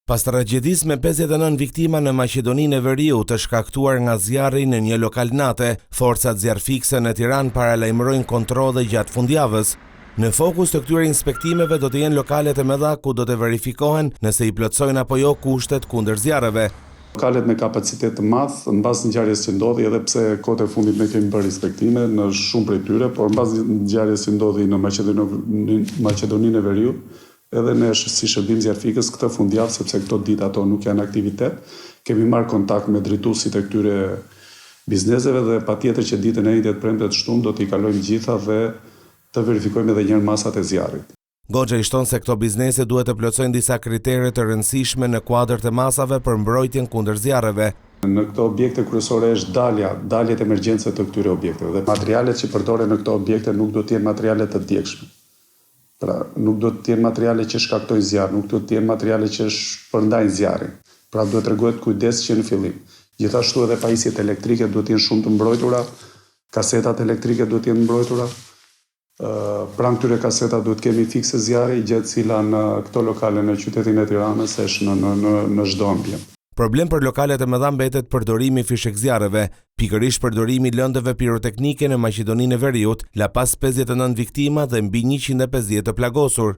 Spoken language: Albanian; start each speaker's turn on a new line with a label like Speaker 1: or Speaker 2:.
Speaker 1: Pas tragjedisë me 59 viktima në Maqedoninë e Veriut të shkaktuar nga zjarri në një lokal nate, forcat zjarrfikse në Tiranë paralajmërojnë kontrolle gjatë fundjavës. Në fokus të këtyre inspektimeve do të jenë lokalet e mëdha ku do të verifikohen nëse i plotësojnë apo jo kushtet kundër zjarreve.
Speaker 2: Lokalet me kapacitet të madh, mbas ngjarjes që ndodhi, edhe pse kohët e fundit ne kemi bërë inspektime në shumë prej tyre, por mbas ngjarjes që ndodhi në Maqedoninë e Veriut, edhe ne si shërbim zjarrfikës këtë fundjavë, sepse këto ditë ato nuk janë aktivitet, kemi marrë kontakt me drejtuesit e këtyre bizneseve dhe patjetër që ditën e njëjtë të premte të shtunë do t'i kalojmë gjitha dhe të verifikojmë edhe një herë masat e zjarrit.
Speaker 1: Goxha i shton se këto biznese duhet të plotësojnë disa kritere të rëndësishme në kuadër të masave për mbrojtjen kundër zjarreve.
Speaker 2: Në këto objekte kryesore është daljet emergjence të këtyre objekteve dhe materialet që përdoren në këto objekte nuk do të jenë materiale të djegshme. Pra, nuk do të jenë materiale që shkaktojnë zjarr, nuk do të jenë materiale që shpërndajnë zjarrin. Pra, duhet tregohet kujdes që në fillim. Gjithashtu edhe pajisjet elektrike duhet të jenë shumë të mbrojtura, kasetat elektrike duhet të jenë mbrojtura. Pranë këtyre kaseta duhet kemi fikse zjarri, gjë e cila në këto lokale në qytetin e Tiranës është në çdo ambient.
Speaker 1: Problem për lokalet e mëdha mbetet përdorimi fishek zjarreve, pikërisht përdorimi lëndëve piroteknike në Maqedoninë e Veriut, la pas 59 viktima dhe mbi 150 të plagosur.